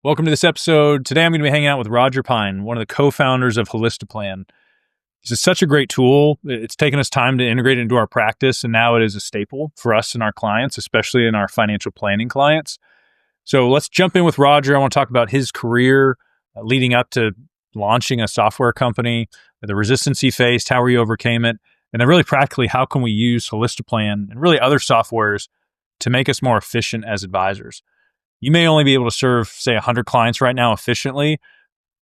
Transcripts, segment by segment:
Welcome to this episode. Today I'm going to be hanging out with Roger Pine, one of the co-founders of Holistiplan. This is such a great tool. It's taken us time to integrate it into our practice, and now it is a staple for us and our clients, especially in our financial planning clients. So let's jump in with Roger. I want to talk about his career leading up to launching a software company, the resistance he faced, how he overcame it, and then really practically, how can we use Holistiplan and really other softwares to make us more efficient as advisors. You may only be able to serve, say, 100 clients right now efficiently.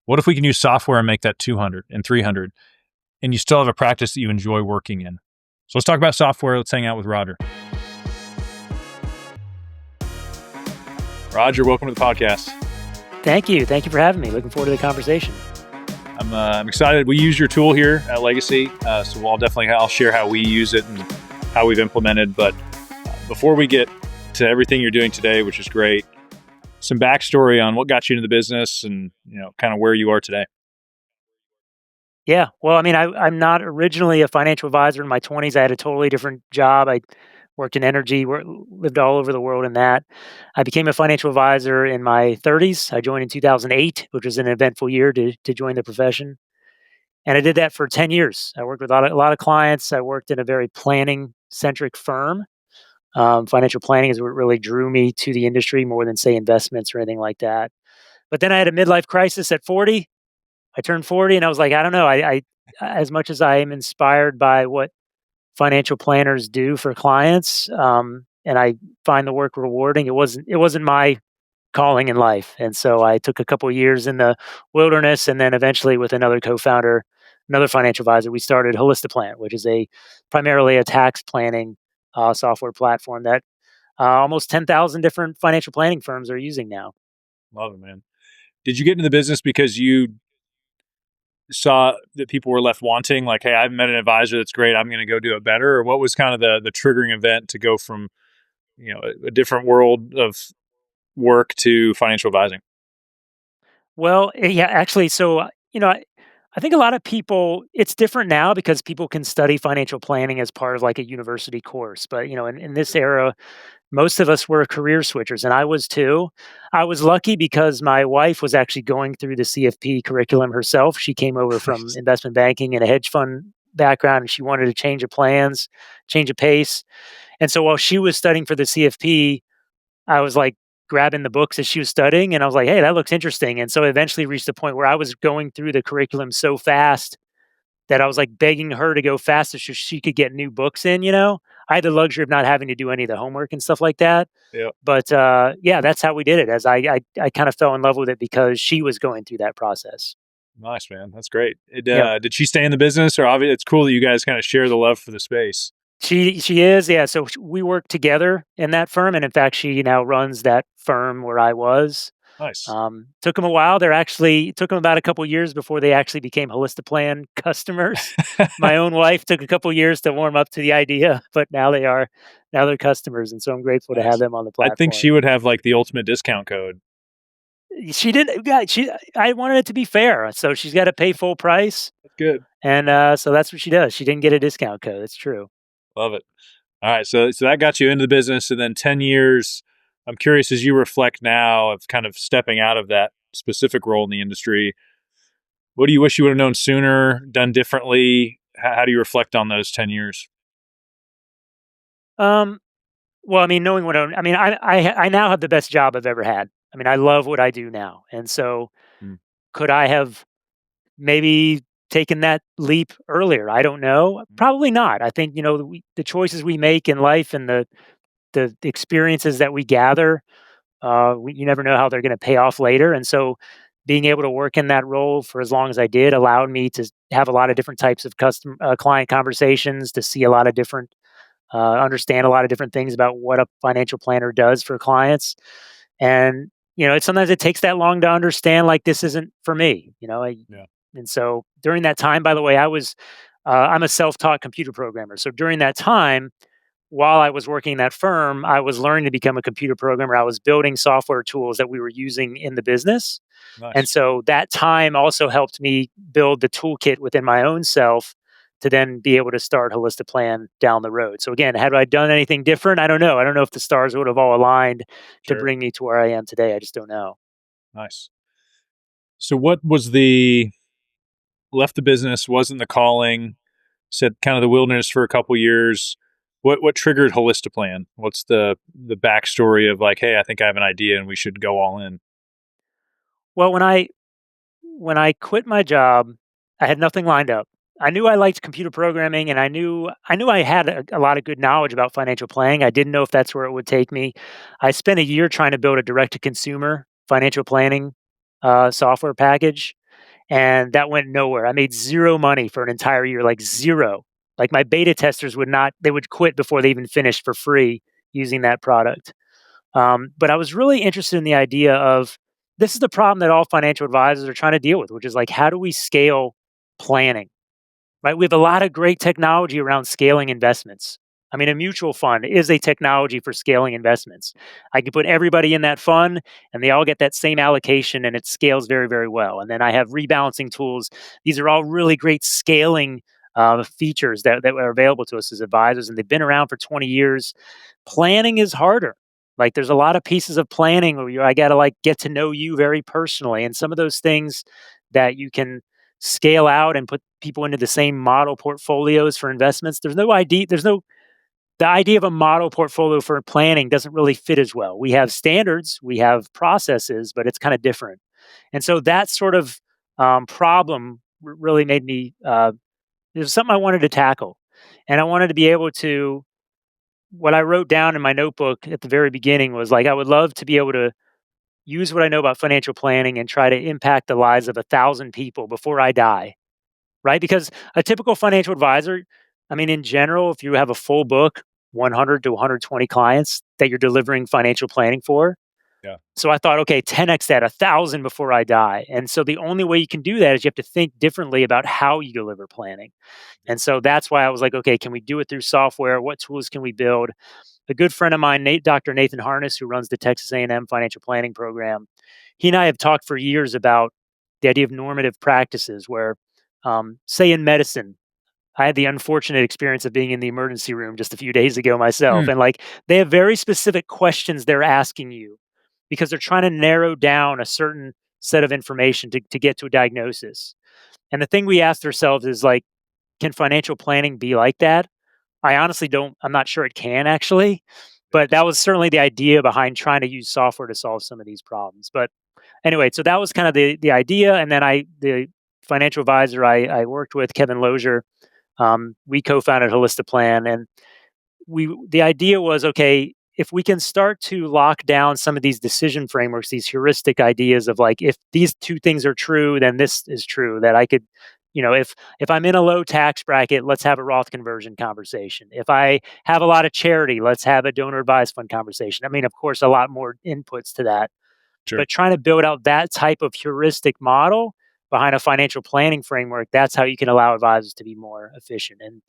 What if we can use software and make that 200 and 300, and you still have a practice that you enjoy working in? So let's talk about software. Let's hang out with Roger. Roger, welcome to the podcast. Thank you. Thank you for having me. Looking forward to the conversation. I'm excited. We use your tool here at Legacy, so I'll share how we use it and how we've implemented. But before we get to everything you're doing today, which is great, some backstory on what got you into the business and, kind of where you are today. Yeah. Well, I'm not originally a financial advisor. In my 20s, I had a totally different job. I worked in energy, lived all over the world in that. I became a financial advisor in my 30s. I joined in 2008, which was an eventful year to join the profession. And I did that for 10 years. I worked with a lot of clients. I worked in a very planning-centric firm. Financial planning is what really drew me to the industry more than, say, investments or anything like that. But then I had a midlife crisis at 40. I turned 40 and I was like, I don't know. I as much as I am inspired by what financial planners do for clients, and I find the work rewarding, it wasn't my calling in life. And so I took a couple of years in the wilderness, and then eventually with another co-founder, another financial advisor, we started Holistiplan, which is primarily a tax planning software platform that almost 10,000 different financial planning firms are using now. Love it, man. Did you get into the business because you saw that people were left wanting, like, hey, I've met an advisor that's great, I'm going to go do it better? Or what was kind of the triggering event to go from, a different world of work to financial advising? Well, yeah, actually, so, I think a lot of people, it's different now because people can study financial planning as part of like a university course. But, in this era, most of us were career switchers, and I was too. I was lucky because my wife was actually going through the CFP curriculum herself. She came over from investment banking and a hedge fund background, and she wanted to change of plans, change of pace. And so while she was studying for the CFP, I was like grabbing the books as she was studying, and I was like, hey, that looks interesting. And so I eventually reached a point where I was going through the curriculum so fast that I was like begging her to go faster so she could get new books in. I had the luxury of not having to do any of the homework and stuff like that. Yeah. But yeah, that's how we did it. As I kind of fell in love with it because she was going through that process. Nice, man. That's great. Yeah. Did she stay in the business, or obviously it's cool that you guys kind of share the love for the space? She is, yeah. So we work together in that firm, and in fact, she now runs that firm where I was. Nice. Took them a while. Took them about a couple years before they actually became Holistiplan customers. My own wife took a couple years to warm up to the idea, but now they're customers, and so I'm grateful to have them on the platform. I think she would have like the ultimate discount code. She didn't. Yeah, I wanted it to be fair, so she's got to pay full price. That's good. And so that's what she does. She didn't get a discount code. It's true. Love it. All right, so that got you into the business, and then 10 years. I'm curious, as you reflect now of kind of stepping out of that specific role in the industry, what do you wish you would have known sooner, done differently? How do you reflect on those 10 years? Well, knowing what I now have the best job I've ever had. I love what I do now, and so could I have maybe taken that leap earlier? I don't know. Probably not. I think the choices we make in life and the experiences that we gather, you never know how they're going to pay off later. And so being able to work in that role for as long as I did allowed me to have a lot of different types of client conversations, to see a lot of different, understand a lot of different things about what a financial planner does for clients. And, sometimes it takes that long to understand, like, this isn't for me, Yeah. And so during that time, by the way, I'm a self-taught computer programmer. So during that time, while I was working in that firm, I was learning to become a computer programmer. I was building software tools that we were using in the business. Nice. And so that time also helped me build the toolkit within my own self to then be able to start Holistiplan down the road. So again, had I done anything different? I don't know. I don't know if the stars would have all aligned to bring me to where I am today. I just don't know. Nice. So what was the left the business, wasn't the calling, said kind of the wilderness for a couple years. What triggered Holistiplan? What's the backstory of like, hey, I think I have an idea and we should go all in? Well, when I quit my job, I had nothing lined up. I knew I liked computer programming, and I knew I had a lot of good knowledge about financial planning. I didn't know if that's where it would take me. I spent a year trying to build a direct to consumer financial planning software package, and that went nowhere. I made zero money for an entire year, like zero. Like my beta testers would not; they would quit before they even finished for free using that product. But I was really interested in the idea of this is the problem that all financial advisors are trying to deal with, which is like, how do we scale planning? Right? We have a lot of great technology around scaling investments. I mean, a mutual fund is a technology for scaling investments. I can put everybody in that fund and they all get that same allocation and it scales very, very well. And then I have rebalancing tools. These are all really great scaling features that are available to us as advisors, and they've been around for 20 years. Planning is harder. Like there's a lot of pieces of planning where I got to like get to know you very personally, and some of those things that you can scale out and put people into the same model portfolios for investments. There's no idea. There's no The idea of a model portfolio for planning doesn't really fit as well. We have standards, we have processes, but it's kind of different. And so that sort of problem really made me. It was something I wanted to tackle, and I wanted to be able to what I wrote down in my notebook at the very beginning was like, I would love to be able to use what I know about financial planning and try to impact the lives of 1,000 people before I die, right? Because a typical financial advisor, I mean, in general, if you have a full book, 100 to 120 clients that you're delivering financial planning for. Yeah. So I thought, okay, 10x that, 1,000 before I die. And so the only way you can do that is you have to think differently about how you deliver planning. And so that's why I was like, okay, can we do it through software? What tools can we build? A good friend of mine, Dr. Nathan Harness, who runs the Texas A&M financial planning program, he and I have talked for years about the idea of normative practices where, say in medicine, I had the unfortunate experience of being in the emergency room just a few days ago myself. Hmm. And like they have very specific questions they're asking you because they're trying to narrow down a certain set of information to get to a diagnosis. And the thing we asked ourselves is like, can financial planning be like that? I honestly don't, I'm not sure it can actually, but that was certainly the idea behind trying to use software to solve some of these problems. But anyway, so that was kind of the idea. And then the financial advisor I worked with, Kevin Lozier, we co-founded Holistiplan, and the idea was, okay, if we can start to lock down some of these decision frameworks, these heuristic ideas of like, if these two things are true, then this is true. That I could, if I'm in a low tax bracket, let's have a Roth conversion conversation. If I have a lot of charity, let's have a donor advised fund conversation. I mean, of course, a lot more inputs to that, Sure. but trying to build out that type of heuristic model behind a financial planning framework, that's how you can allow advisors to be more efficient. And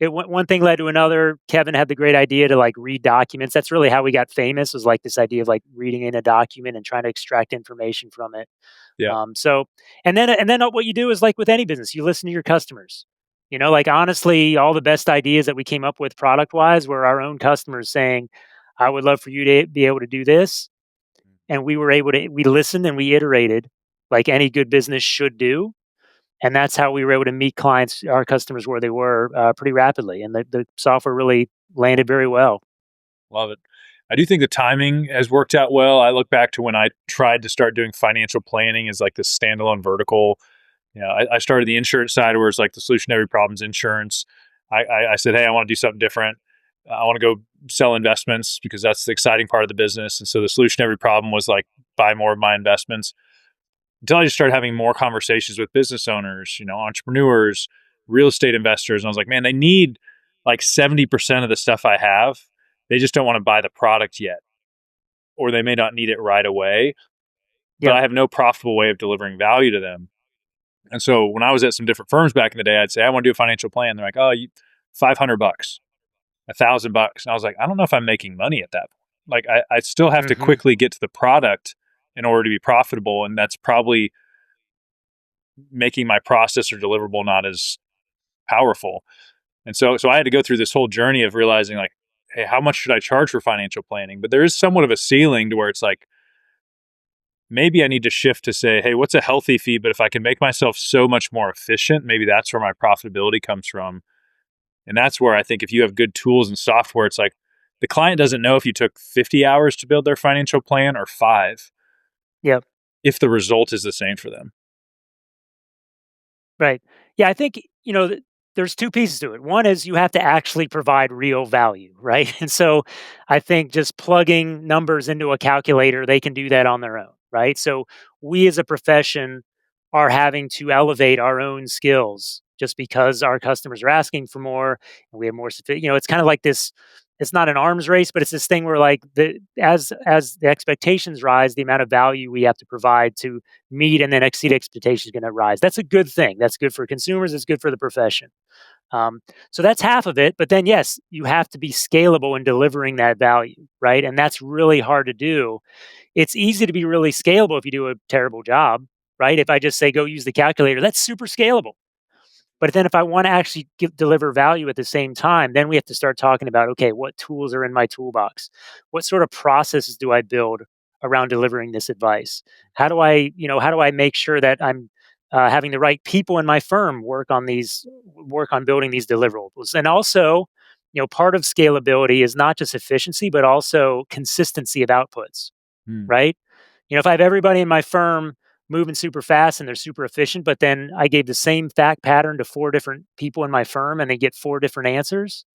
one thing led to another. Kevin had the great idea to like read documents. That's really how we got famous, was like this idea of like reading in a document and trying to extract information from it. Yeah. So, and then what you do is like with any business, you listen to your customers. Like honestly, all the best ideas that we came up with product wise were our own customers saying, I would love for you to be able to do this. And we listened and we iterated like any good business should do. And that's how we were able to meet clients, our customers, where they were pretty rapidly. And the software really landed very well. Love it. I do think the timing has worked out well. I look back to when I tried to start doing financial planning as like this standalone vertical. I started the insurance side where it's like the solution to every problem's insurance. I said, hey, I want to do something different. I want to go sell investments because that's the exciting part of the business. And so the solution to every problem was like buy more of my investments. Until I just started having more conversations with business owners, entrepreneurs, real estate investors. And I was like, man, they need like 70% of the stuff I have. They just don't want to buy the product yet, or they may not need it right away, but Yep. I have no profitable way of delivering value to them. And so when I was at some different firms back in the day, I'd say, I want to do a financial plan. They're like, oh, $500, $1,000. And I was like, I don't know if I'm making money at that point. Like I still have to Hmm. quickly get to the product in order to be profitable. And that's probably making my process or deliverable not as powerful. And so I had to go through this whole journey of realizing like, hey, how much should I charge for financial planning? But there is somewhat of a ceiling to where it's like, maybe I need to shift to say, hey, what's a healthy fee? But if I can make myself so much more efficient, maybe that's where my profitability comes from. And that's where I think if you have good tools and software, it's like the client doesn't know if you took 50 hours to build their financial plan or 5, Yep. if the result is the same for them. Right. Yeah, I think, there's 2 pieces to it. One is you have to actually provide real value, right? And so I think just plugging numbers into a calculator, they can do that on their own, right? So we as a profession are having to elevate our own skills just because our customers are asking for more and we have more it's kind of like this. It's not an arms race, but it's this thing where like as the expectations rise, the amount of value we have to provide to meet and then exceed expectations is going to rise. That's a good thing. That's good for consumers. It's good for the profession. Um, so that's half of it. But then, yes, you have to be scalable in delivering that value, right? And that's really hard to do. It's easy to be really scalable if you do a terrible job, right? If I just say go use the calculator, that's super scalable. But then if I want to actually deliver value at the same time, then we have to start talking about, okay, what tools are in my toolbox? What sort of processes do I build around delivering this advice? How do I make sure that I'm having the right people in my firm work on building these deliverables? And also, part of scalability is not just efficiency, but also consistency of outputs, Hmm. right? If I have everybody in my firm moving super fast and they're super efficient, but then I gave the same fact pattern to 4 different people in my firm and they get 4 different answers,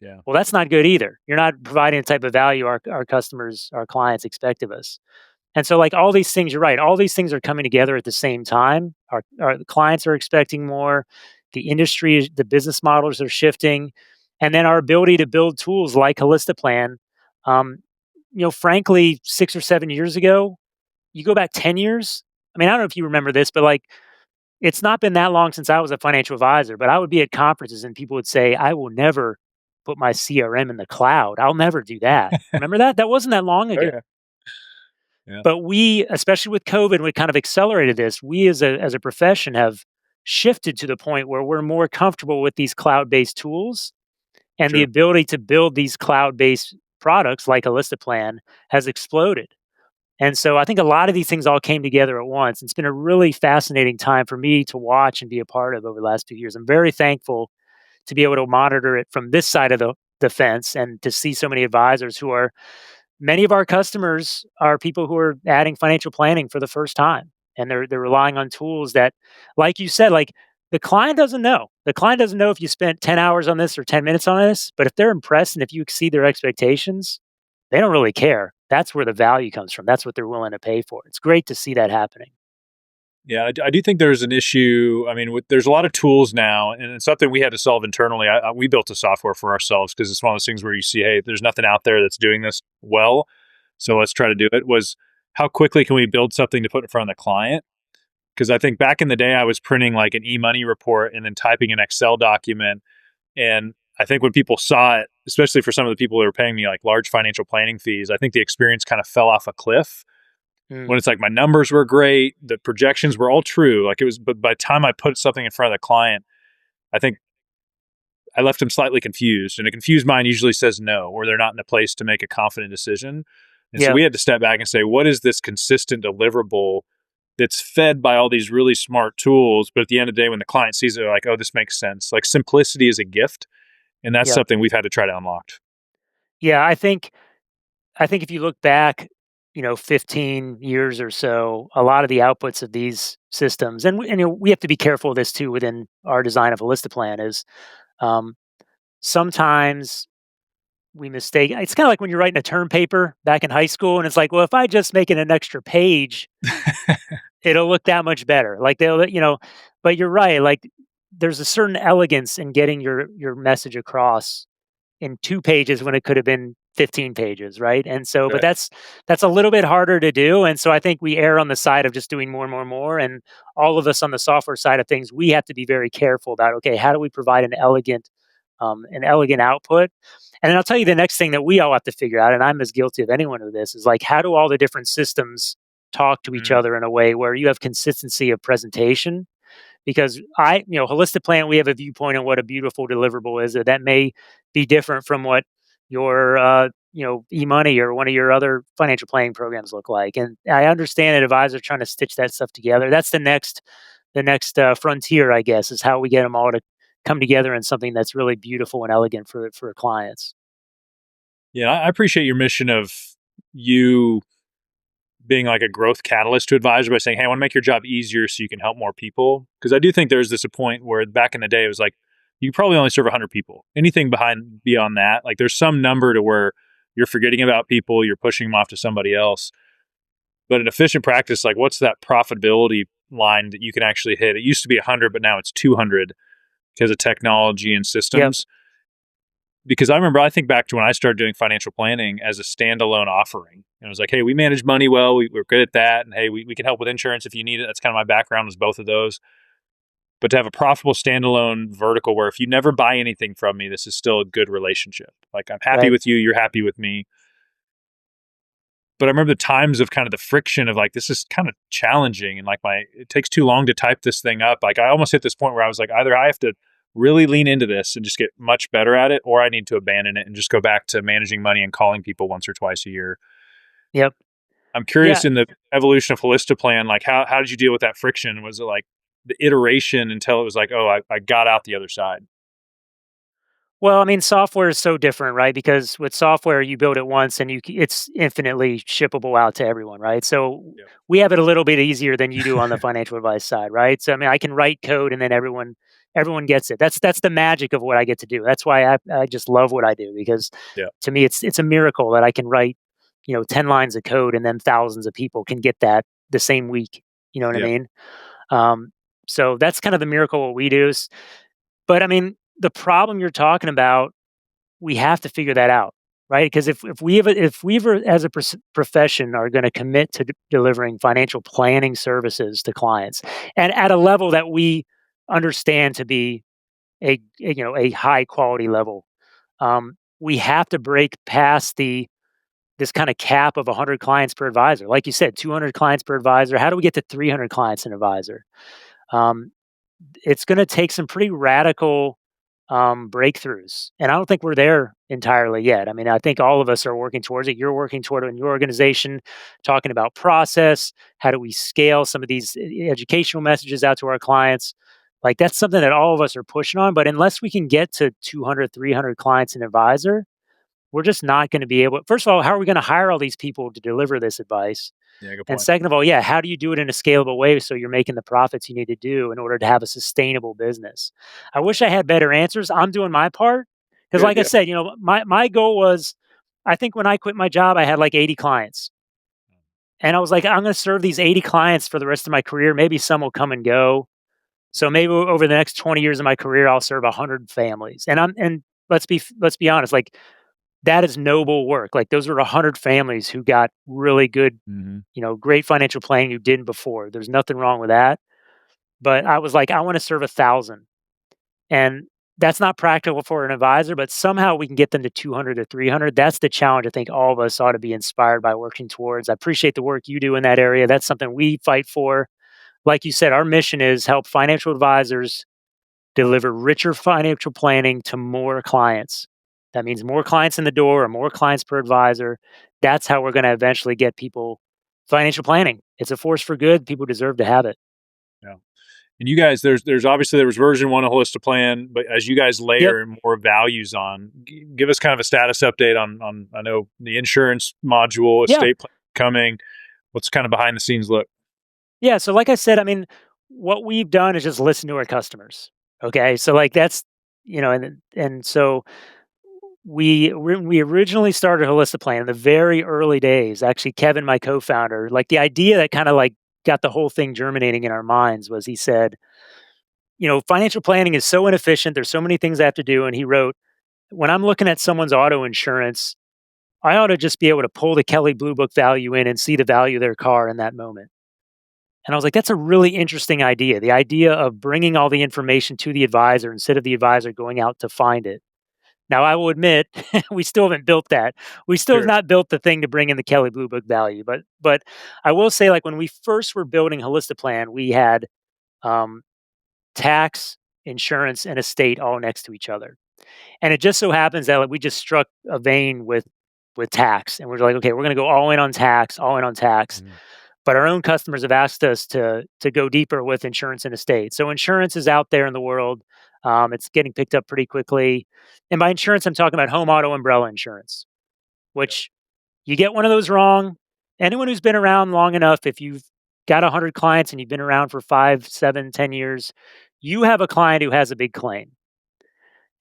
Yeah. well, that's not good either. You're not providing the type of value our customers, our clients expect of us. And so, like all these things, you're right. All these things are coming together at the same time. Our clients are expecting more. The industry, the business models are shifting, and then our ability to build tools like Holistiplan. Um, frankly, 6 or 7 years ago, you go back 10 years. I mean, I don't know if you remember this, but like it's not been that long since I was a financial advisor, but I would be at conferences and people would say, I will never put my CRM in the cloud. I'll never do that. Remember that? That wasn't that long Oh ago. yeah. Yeah. But we, especially with COVID, we kind of accelerated this. We as a profession have shifted to the point where we're more comfortable with these cloud-based tools and the True. ability to build these cloud-based products like a Plan has exploded. And so I think a lot of these things all came together at once. It's been a really fascinating time for me to watch and be a part of over the last 2 years. I'm very thankful to be able to monitor it from this side of the fence and to see so many advisors who are many of our customers are people who are adding financial planning for the first time. And they're relying on tools that, like you said, like the client doesn't know. The client doesn't know if you spent 10 hours on this or 10 minutes on this, but if they're impressed and if you exceed their expectations, they don't really care. That's where the value comes from. That's what they're willing to pay for. It's great to see that happening. Yeah, I do think there's an issue. I mean, there's a lot of tools now, and it's something we had to solve internally. We built a software for ourselves because it's one of those things where you see, hey, there's nothing out there that's doing this well, so let's try to do it. Was how quickly can we build something to put in front of the client? Because I think back in the day, I was printing like an e-money report and then typing an Excel document, and I think when people saw it, especially for some of the people who were paying me like large financial planning fees, I think the experience kind of fell off a cliff Mm, when it's like my numbers were great, the projections were all true. Like it was, but by the time I put something in front of the client, I think I left them slightly confused. And a confused mind usually says no, or they're not in a place to make a confident decision. And so yeah, we had to step back and say, what is this consistent deliverable that's fed by all these really smart tools? But at the end of the day, when the client sees it, they're like, oh, this makes sense. Like simplicity is a gift. And that's yeah, something we've had to try to unlock. yeah. I think if you look back, 15 years or so, a lot of the outputs of these systems, and we have to be careful of this too within our design of Plan is um, sometimes we mistake. It's kind of like when you're writing a term paper back in high school, and it's like, well, if I just make it an extra page, it'll look that much better. Like but you're right. Like there's a certain elegance in getting your message across in 2 pages when it could have been 15 pages, right? And so but Right. that's a little bit harder to do, and so I think we err on the side of just doing more and more and more, and all of us on the software side of things, we have to be very careful about, okay, how do we provide an elegant output? And then I'll tell you the next thing that we all have to figure out, and I'm as guilty of anyone of this, is like how do all the different systems talk to each Mm, other in a way where you have consistency of presentation because Holistic Plan, we have a viewpoint on what a beautiful deliverable is that may be different from what your e-money or one of your other financial planning programs look like. And I understand that advisors trying to stitch that stuff together. That's the next frontier, I guess, is how we get them all to come together in something that's really beautiful and elegant for clients. Yeah, I appreciate your mission of you being like a growth catalyst to advisor by saying, "Hey, I want to make your job easier so you can help more people." Because I do think there's this a point where back in the day it was like you probably only serve 100 people. Anything behind beyond that, like there's some number to where you're forgetting about people, you're pushing them off to somebody else. But in efficient practice, like what's that profitability line that you can actually hit? It used to be 100, but now it's 200 because of technology and Yep. systems. Because I remember, I think back to when I started doing financial planning as a standalone offering. And it was like, hey, we manage money well. We're good at that. And hey, we can help with insurance if you need it. That's kind of my background was both of those. But to have a profitable standalone vertical where if you never buy anything from me, this is still a good relationship. Like I'm happy Right. with you, you're happy with me. But I remember the times of kind of the friction of like, this is kind of challenging. And like it takes too long to type this thing up. Like I almost hit this point where I was like, either I have to really lean into this and just get much better at it, or I need to abandon it and just go back to managing money and calling people once or twice a year. Yep. I'm Yeah. curious in the evolution of Holistoplan, like how did you deal with that friction? Was it like the iteration until it was like, oh, I got out the other side? Well, I mean, software is so different, right? Because with software, you build it once and it's infinitely shippable out to everyone, right? So Yep. we have it a little bit easier than you do on the financial advice side, right? So I mean, I can write code and then everyone gets it. That's the magic of what I get to do. That's why I just love what I do because Yeah. to me it's a miracle that I can write 10 lines of code and then thousands of people can get that the same week. You know what I Yeah. mean? Um, so that's kind of the miracle what we do. But I mean, the problem you're talking about, we have to figure that out, right? Because if we as a profession are going to commit to delivering financial planning services to clients, and at a level that we understand to be a high quality level, we have to break past the this kind of cap of 100 clients per advisor. Like you said, 200 clients per advisor. How do we get to 300 clients an advisor? Um, it's going to take some pretty radical breakthroughs, and I don't think we're there entirely yet. I mean, I think all of us are working towards it. You're working toward it in your organization, talking about process. How do we scale some of these educational messages out to our clients? Like that's something that all of us are pushing on. But unless we can get to 200, 300 clients an advisor, we're just not going to be able. First of all, how are we going to hire all these people to deliver this advice? Yeah. Good And point. second of all, yeah, how do you do it in a scalable way so you're making the profits you need to do in order to have a sustainable business? I wish I had better answers. I'm doing my part because, Good. like I Yeah. said, my goal was, I think when I quit my job, I had like 80 clients, and I was like, I'm going to serve these 80 clients for the rest of my career. Maybe some will come and go. So maybe over the next 20 years of my career, I'll serve 100 families. And let's be honest, like that is noble work. Like those are 100 families who got really good, Mm-hmm. great financial planning you didn't before. There's nothing wrong with that. But I was like, I want to serve 1,000. And that's not practical for an advisor, but somehow we can get them to 200 or 300. That's the challenge I think all of us ought to be inspired by working towards. I appreciate the work you do in that area. That's something we fight for. Like you said, our mission is help financial advisors deliver richer financial planning to more clients. That means more clients in the door or more clients per advisor. That's how we're going to eventually get people financial planning. It's a force for good. People deserve to have it. Yeah. And you guys, there's obviously there was version one of Holistoplan, but as you guys Yep. layer more values on, give us kind of a status update on I know the insurance module, Yeah. estate plan coming. What's kind of behind the scenes look? Yeah. So, like I said, I mean, what we've done is just listen to our customers. Okay. So, like, and so when we originally started Holistic in the very early days. Actually, Kevin, my co-founder, like the idea that kind of like got the whole thing germinating in our minds was he said, financial planning is so inefficient. There's so many things I have to do. And he wrote, when I'm looking at someone's auto insurance, I ought to just be able to pull the Kelly Blue Book value in and see the value of their car in that moment. And I was like, that's a really interesting idea. The idea of bringing all the information to the advisor instead of the advisor going out to find it. Now, I will admit, we still haven't built that. We still have Sure. not built the thing to bring in the Kelly Blue Book value. But I will say, like when we first were building Holistic, we had um, tax, insurance, and estate all next to each other. And it just so happens that like, we just struck a vein with tax, and we're like, okay, we're going to go all in on tax, all in on tax. Mhm. But our own customers have asked us to go deeper with insurance and estate. So insurance is out there in the world. It's getting picked up pretty quickly. And by insurance, I'm talking about home, auto, umbrella insurance, Yep. which you get one of those wrong. Anyone who's been around long enough, if you've got 100 clients and you've been around for 5, 7, 10 years, you have a client who has a big claim.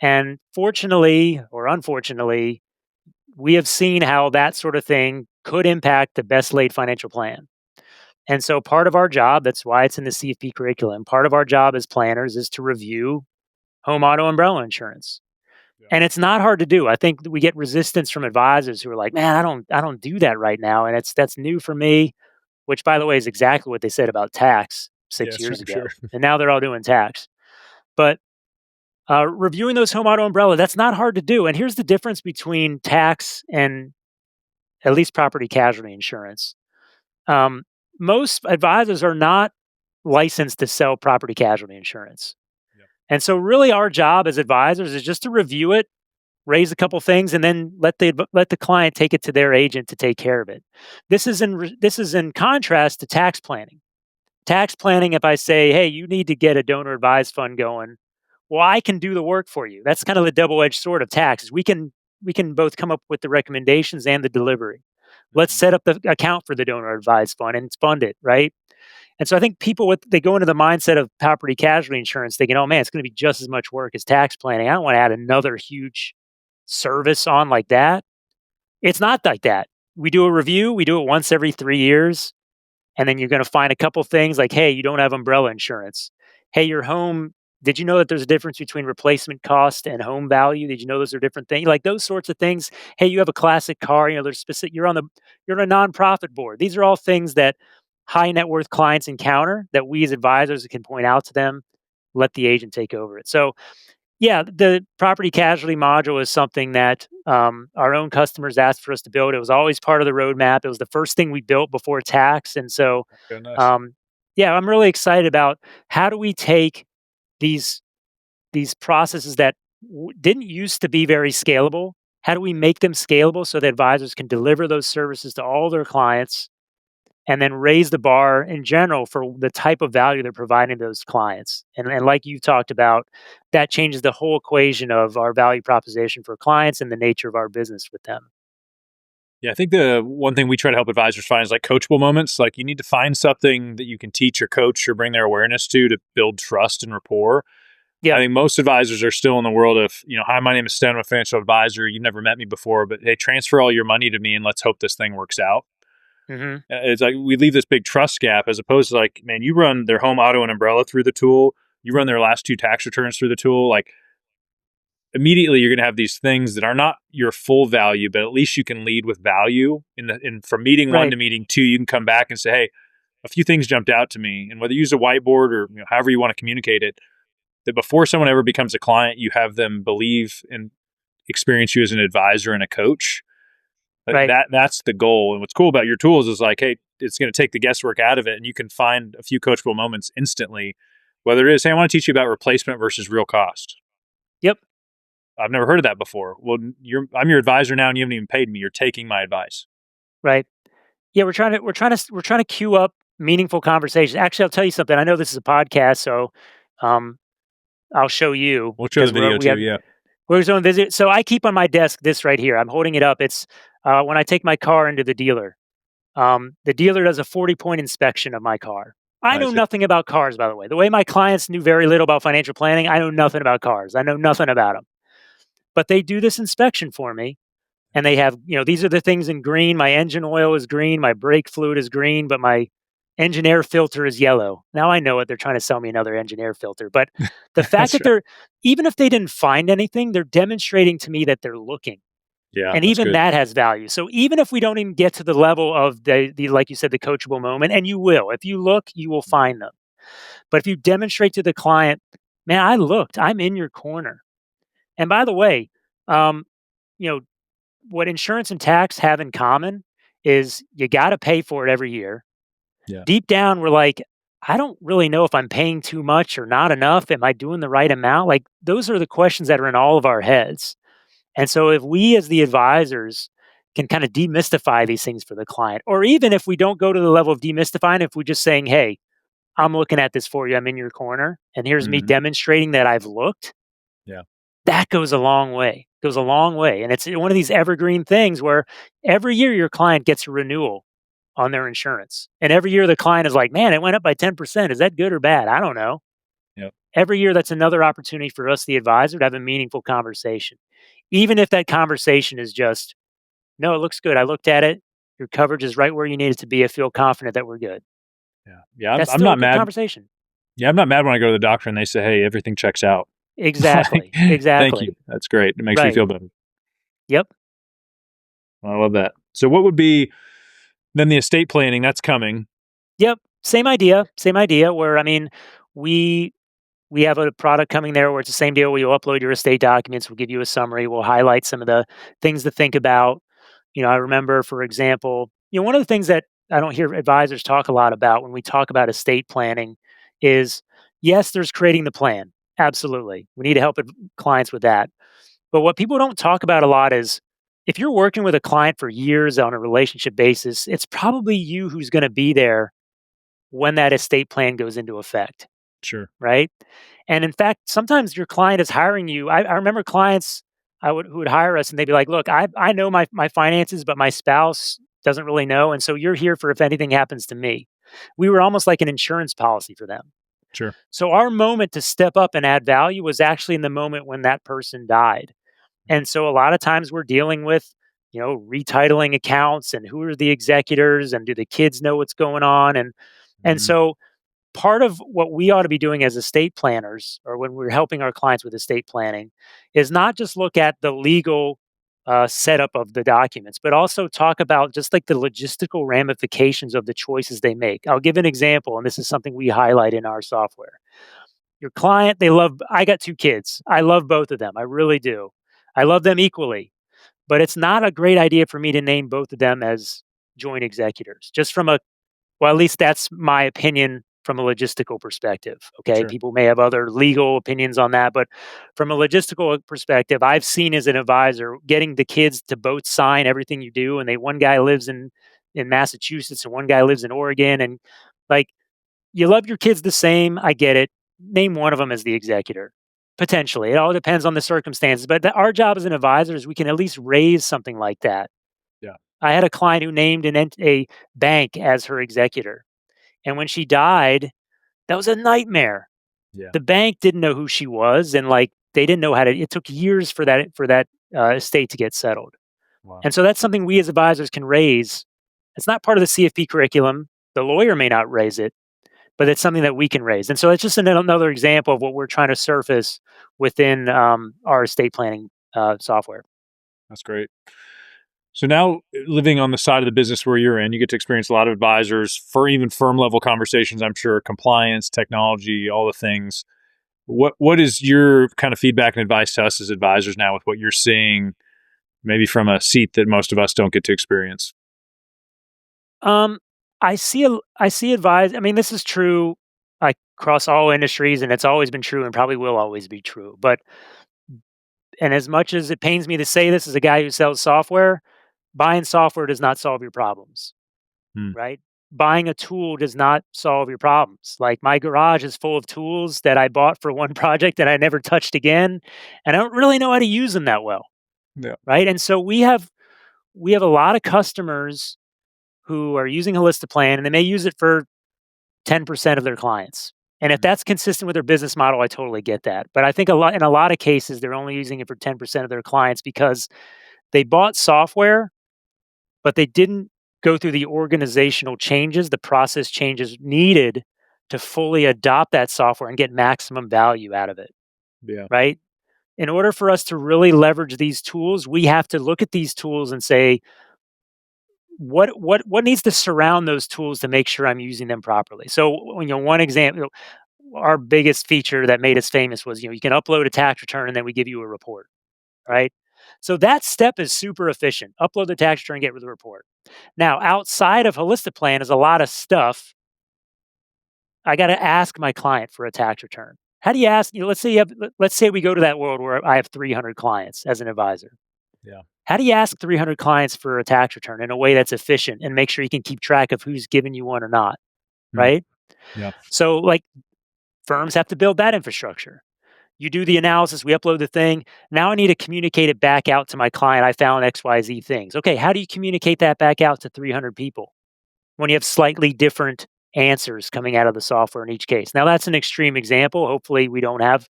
And fortunately or unfortunately, we have seen how that sort of thing could impact the best laid financial plan. And so part of our job, that's why it's in the CFP curriculum, part of our job as planners is to review home, auto, umbrella insurance. Yeah. And it's not hard to do. I think we get resistance from advisors who are like, "Man, I don't do that right now, and that's new for me," which by the way is exactly what they said about tax Yeah, 6 years sure. ago. And now they're all doing tax. But reviewing those home, auto, umbrella, that's not hard to do. And here's the difference between tax and at least property casualty insurance. Um, Most advisors are not licensed to sell property casualty insurance. Yep. And so really our job as advisors is just to review it, raise a couple things, and then let the client take it to their agent to take care of it. This is in contrast to tax planning. Tax planning, if I say, "Hey, you need to get a donor advised fund going," well, I can do the work for you. That's kind of the double-edged sword of taxes. We can both come up with the recommendations and the delivery. Let's Mhm. set up the account for the donor advised fund and fund it, right? And so I think people they go into the mindset of property casualty insurance thinking, "Oh man, it's going to be just as much work as tax planning. I don't want to add another huge service on like that." It's not like that. We do a review, we do it once every 3 years, and then you're going to find a couple things like, "Hey, you don't have umbrella insurance. Hey, your home, did you know that there's a difference between replacement cost and home value? Did you know those are different things?" Like those sorts of things. "Hey, you have a classic car, there's specific you're on a nonprofit board." These are all things that high net worth clients encounter that we as advisors can point out to them, let the agent take over it. So, yeah, the property casualty module is something that our own customers asked for us to build. It was always part of the roadmap. It was the first thing we built before tax. And so, Okay, nice. um, yeah, I'm really excited about how do we take these these processes that didn't used to be very scalable. How do we make them scalable so that advisors can deliver those services to all their clients and then raise the bar in general for the type of value they're providing to those clients. And like you talked about, that changes the whole equation of our value proposition for clients and the nature of our business with them. Yeah, I think the one thing we try to help advisors find is like coachable moments. Like you need to find something that you can teach or coach or bring their awareness to build trust and rapport. I Yep. think most advisors are still in the world of, hi, my name is Stan, I'm a financial advisor. You've never met me before, but hey, transfer all your money to me and let's hope this thing works out. Hmm. It's like we leave this big trust gap as opposed to like, man, you run their home, auto, and umbrella through the tool. You run their last 2 tax returns through the tool. Like immediately you're going to have these things that are not your full value, but at least you can lead with value. In from meeting 1 Right. to meeting 2, you can come back and say, hey, a few things jumped out to me. And whether you use a whiteboard or however you want to communicate it, that before someone ever becomes a client, you have them believe and experience you as an advisor and a coach. Right. That's the goal. And what's cool about your tools is like, hey, it's going to take the guesswork out of it, and you can find a few coachable moments instantly. Whether it is, hey, I want to teach you about replacement versus real cost. Yep. I've never heard of that before. Well, I'm your advisor now, and you haven't even paid me. You're taking my advice. Right. Yeah. We're trying to queue up meaningful conversations. Actually, I'll tell you something. I know this is a podcast, so um, I'll show you We'll show the because video we too. have Yeah, we're zone visit. So I keep on my desk this right here. I'm holding it up. It's when I take my car into the dealer. The dealer does a 40-point inspection of my car. I know nice. nothing about cars, by the way. The way my clients knew very little about financial planning, I know nothing about cars. I know nothing about them. But they do this inspection for me, and they have, these are the things in green. My engine oil is green. My brake fluid is green, but my engine air filter is yellow. Now I know it. They're trying to sell me another engine air filter. But the fact That's that right. even if they didn't find anything, they're demonstrating to me that they're looking. Yeah, And that's even good. that has value. So even if we don't even get to the level of the like you said, the coachable moment, and you will, if you look, you will Mhm. find them. But if you demonstrate to the client, man, I looked, I'm in your corner. And by the way, um, you know, what insurance and tax have in common is you got to pay for it every year. Yeah, Deep down, we're like, I don't really know if I'm paying too much or not enough. Am I doing the right amount? Like, those are the questions that are in all of our heads. And so if we as the advisors can kind of demystify these things for the client, or even if we don't go to the level of demystifying, if we're just saying, hey, I'm looking at this for you, I'm in your corner, and here's me Hmm. demonstrating that I've looked, Yeah. that goes a long way. Goes a long way. And it's one of these evergreen things where every year your client gets a renewal on their insurance. And every year the client is like, man, it went up by 10%. Is that good or bad? I don't know. Yep. Every year, that's another opportunity for us, the advisor, to have a meaningful conversation. Even if that conversation is just, no, it looks good. I looked at it. Your coverage is right where you need it to be. I feel confident that we're good. Yeah. Yeah. I'm, That's I'm still a not good mad. conversation. Yeah. I'm not mad when I go to the doctor and they say, hey, everything checks out. Like, Exactly. thank Exactly. you. That's great. It makes me Right. feel better. Yep. I love that. So, what would be then the estate planning that's coming? Yep. Same idea. Same idea. Where, I mean, we we have a product coming there where it's the same deal where you upload your estate documents. We'll give you a summary. We'll highlight some of the things to think about. I remember, for example, one of the things that I don't hear advisors talk a lot about when we talk about estate planning is, yes, there's creating the plan. Absolutely. We need to help clients with that. But what people don't talk about a lot is, if you're working with a client for years on a relationship basis, it's probably you who's going to be there when that estate plan goes into effect, Sure. right? And in fact, sometimes your client is hiring you. I remember clients who would hire us, and they'd be like, "Look, I know my finances, but my spouse doesn't really know, and so you're here for if anything happens to me." We were almost like an insurance policy for them. Sure. So our moment to step up and add value was actually in the moment when that person died. And so a lot of times we're dealing with, retitling accounts and who are the executors and do the kids know what's going on, and Mm, so part of what we ought to be doing as estate planners, or when we're helping our clients with estate planning, is not just look at the legal setup of the documents, but also talk about just like the logistical ramifications of the choices they make. I'll give an example, and this is something we highlight in our software. Your client, I got two kids. I love both of them. I really do. I love them equally, but it's not a great idea for me to name both of them as joint executors, just from well, at least that's my opinion from a logistical perspective. Okay. sure. People may have other legal opinions on that, but from a logistical perspective, I've seen as an advisor getting the kids to both sign everything you do. And one guy lives in Massachusetts and one guy lives in Oregon. And like, you love your kids the same. I get it. Name one of them as the executor. Potentially. It all depends on the circumstances. But our job as an advisor is we can at least raise something like that. Yeah. I had a client who named a bank as her executor. And when she died, that was a nightmare. Yeah. The bank didn't know who she was, and like they didn't know how to. It took years for that estate to get settled. Wow. And so that's something we as advisors can raise. It's not part of the CFP curriculum. The lawyer may not raise it, but it's something that we can raise. And so it's just another example of what we're trying to surface within our estate planning software. That's great. So now living on the side of the business where you're in, you get to experience a lot of advisors for even firm level conversations, I'm sure, compliance, technology, all the things. What is your kind of feedback and advice to us as advisors now with what you're seeing, maybe from a seat that most of us don't get to experience? Um, I see advise. I mean, this is true across all industries, and it's always been true, and probably will always be true. But and as much as it pains me to say this, as a guy who sells software, buying software does not solve your problems, Hmm. right? Buying a tool does not solve your problems. Like, my garage is full of tools that I bought for one project that I never touched again, and I don't really know how to use them that well, Yeah. right? And so we have a lot of customers who are using Halistoplan, and they may use it for 10% of their clients. And if Hmm. that's consistent with their business model, I totally get that. But I think in a lot of cases, they're only using it for 10% of their clients because they bought software, but they didn't go through the organizational changes, the process changes needed to fully adopt that software and get maximum value out of it, Yeah. right? In order for us to really leverage these tools, we have to look at these tools and say, what needs to surround those tools to make sure I'm using them properly. So, one example, our biggest feature that made us famous was, you can upload a tax return and then we give you a report, right? So that step is super efficient. Upload the tax return, get the report. Now, outside of Holistic Plan is a lot of stuff I got to ask my client for a tax return. How do you ask? Let's say we go to that world where I have 300 clients as an advisor. Yeah. How do you ask 300 clients for a tax return in a way that's efficient and make sure you can keep track of who's giving you one or not? Mm. Right. Yeah. So, like, firms have to build that infrastructure. You do the analysis, we upload the thing. Now I need to communicate it back out to my client. I found XYZ things. Okay, how do you communicate that back out to 300 people when you have slightly different answers coming out of the software in each case? Now, that's an extreme example. Hopefully, we don't have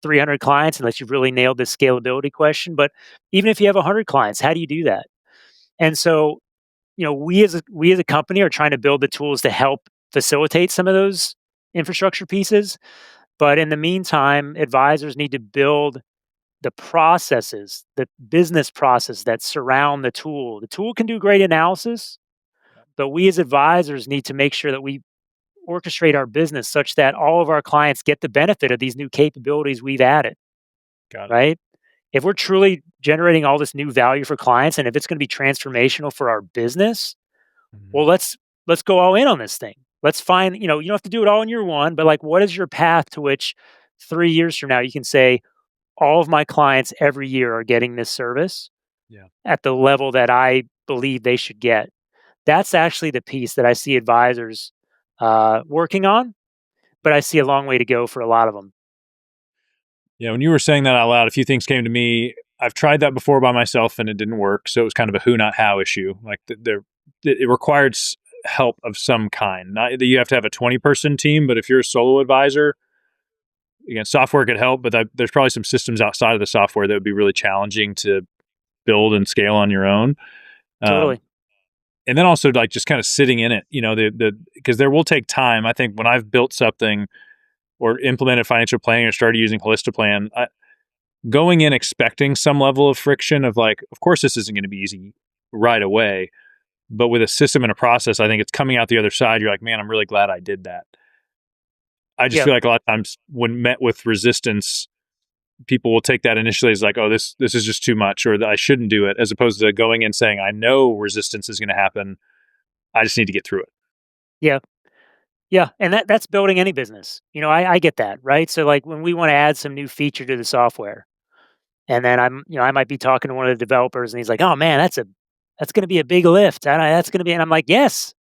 300 clients unless you've really nailed this scalability question. But even if you have 100 clients, how do you do that? And so, we as a company are trying to build the tools to help facilitate some of those infrastructure pieces. But in the meantime, advisors need to build the processes, the business process that surround the tool. The tool can do great analysis, but we as advisors need to make sure that we orchestrate our business such that all of our clients get the benefit of these new capabilities we've added, Got it. right? If we're truly generating all this new value for clients and if it's going to be transformational for our business, Mhm. well, let's go all in on this thing. Let's find, you don't have to do it all in year one, but like what is your path to which 3 years from now you can say all of my clients every year are getting this service Yeah. at the level that I believe they should get. That's actually the piece that I see advisors working on, but I see a long way to go for a lot of them. Yeah. When you were saying that out loud, a few things came to me. I've tried that before by myself and it didn't work. So it was kind of a who, not how issue. Like it required help of some kind. Not that you have to have a 20-person team, but if you're a solo advisor, again, software could help, but there's probably some systems outside of the software that would be really challenging to build and scale on your own. Um, Totally. and then also like just kind of sitting in it, because there will take time. I think when I've built something or implemented financial planning or started using Holistiplan, going in expecting some level of friction of like, of course, this isn't going to be easy right away. But with a system and a process, I think it's coming out the other side. You're like, man, I'm really glad I did that. I just Yeah. feel like a lot of times when met with resistance, people will take that initially as like, oh, this is just too much, or that I shouldn't do it, as opposed to going in saying, I know resistance is going to happen. I just need to get through it. Yeah. Yeah. And that's building any business. I get that. Right. So like when we want to add some new feature to the software, and then I might be talking to one of the developers and he's like, oh man, that's going to be a big lift. That's going to be, and I'm like, yes,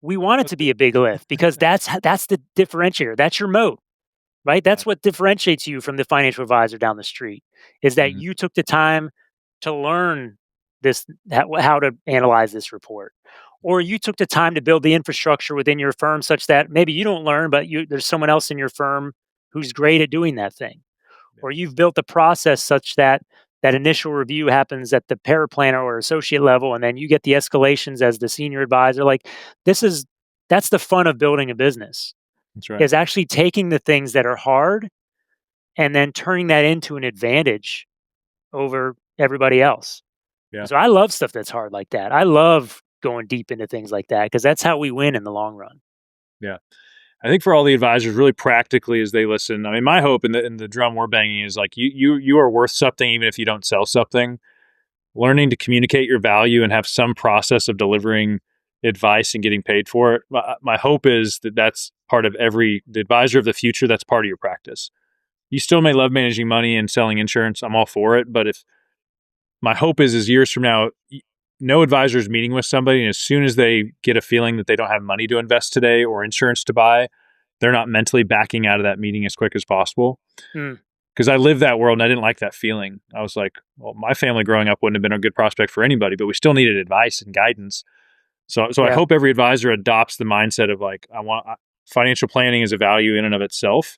we want it to be a big lift because that's the differentiator. That's your moat, right? That's what differentiates you from the financial advisor down the street is that Mm-hmm. you took the time to learn this, how to analyze this report, or you took the time to build the infrastructure within your firm such that maybe you don't learn, but there's someone else in your firm who's great at doing that thing, Yeah. or you've built a process such that that initial review happens at the paraplanner or associate level, and then you get the escalations as the senior advisor. Like this is that's the fun of building a business That's right. is actually taking the things that are hard and then turning that into an advantage over everybody else. Yeah. And so I love stuff that's hard like that. I love going deep into things like that because that's how we win in the long run. Yeah. I think for all the advisors, really practically as they listen, I mean, my hope in the drum we're banging is like you are worth something even if you don't sell something. Learning to communicate your value and have some process of delivering advice and getting paid for it. My hope is that that's part of the advisor of the future. That's part of your practice. You still may love managing money and selling insurance. I'm all for it. But if my hope is years from now, no advisor is meeting with somebody, and as soon as they get a feeling that they don't have money to invest today or insurance to buy, they're not mentally backing out of that meeting as quick as possible. Mm, Because I lived that world and I didn't like that feeling. I was like, well, my family growing up wouldn't have been a good prospect for anybody, but we still needed advice and guidance. So I yeah, hope every advisor adopts the mindset of like, financial planning is a value in and of itself,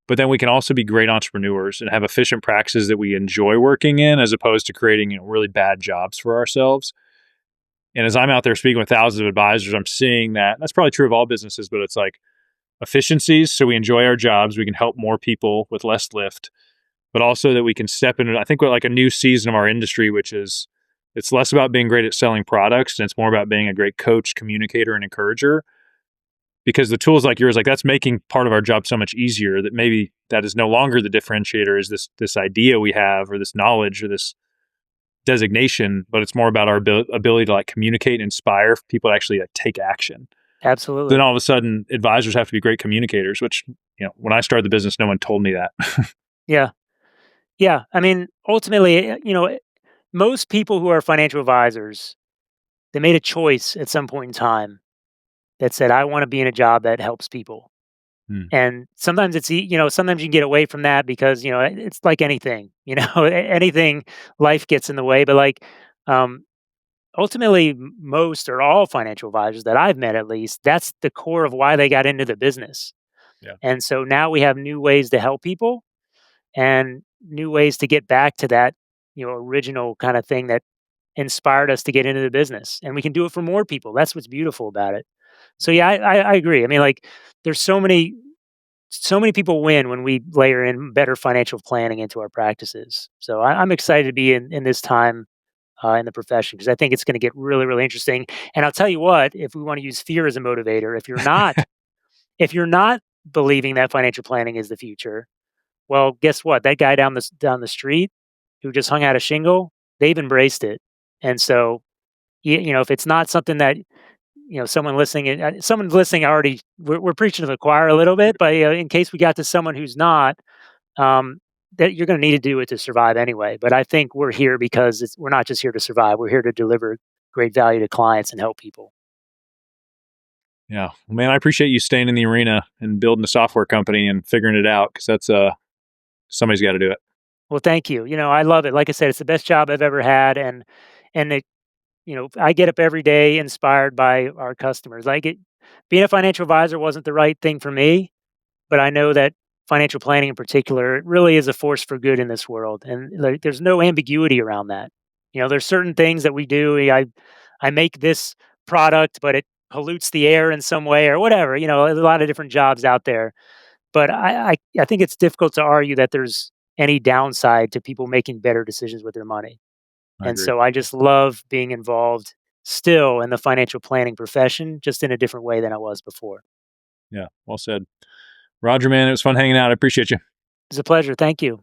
but then we can also be great entrepreneurs and have efficient practices that we enjoy working in, as opposed to creating really bad jobs for ourselves. And as I'm out there speaking with thousands of advisors, I'm seeing that that's probably true of all businesses, but it's like efficiencies. So we enjoy our jobs. We can help more people with less lift, but also that we can step into, I think, we're like a new season of our industry, which is it's less about being great at selling products and it's more about being a great coach, communicator, and encourager. Because the tools like yours, like that's making part of our job so much easier that maybe that is no longer the differentiator is this idea we have or this knowledge or this designation, but it's more about our ability to like communicate and inspire people to actually like take action. Then Absolutely. all of a sudden, advisors have to be great communicators, which, when I started the business, no one told me that. Yeah. Yeah. I mean, ultimately, most people who are financial advisors, they made a choice at some point in time that said, I want to be in a job that helps people. Hmm. And sometimes sometimes you can get away from that because, it's like anything, anything, life gets in the way. But like, um, ultimately, most or all financial advisors that I've met, at least, that's the core of why they got into the business. Yeah. And so now we have new ways to help people and new ways to get back to that, original kind of thing that inspired us to get into the business. And we can do it for more people. That's what's beautiful about it. So yeah, I agree. I mean, like, there's so many people win when we layer in better financial planning into our practices. So I'm excited to be in this time in the profession because I think it's going to get really, really interesting. And I'll tell you what, if we want to use fear as a motivator, if you're not believing that financial planning is the future, well, guess what? That guy down the street who just hung out a shingle, they've embraced it. And so, if it's not something that someone listening already, we're preaching to the choir a little bit, but in case we got to someone who's not, um, that you're going to need to do it to survive anyway. But I think we're here because we're not just here to survive; we're here to deliver great value to clients and help people. Yeah. Well, man, I appreciate you staying in the arena and building a software company and figuring it out because that's somebody's got to do it. Well, thank you. I love it. Like I said, it's the best job I've ever had, and I get up every day inspired by our customers. Being a financial advisor wasn't the right thing for me, but I know that financial planning in particular, it really is a force for good in this world. And like, there's no ambiguity around that. There's certain things that we do. I make this product, but it pollutes the air in some way or whatever. There's a lot of different jobs out there. But I think it's difficult to argue that there's any downside to people making better decisions with their money. I And agree. so I just love being involved still in the financial planning profession, just in a different way than I was before. Yeah. Well said. Roger, man, it was fun hanging out. I appreciate you. It's a pleasure. Thank you.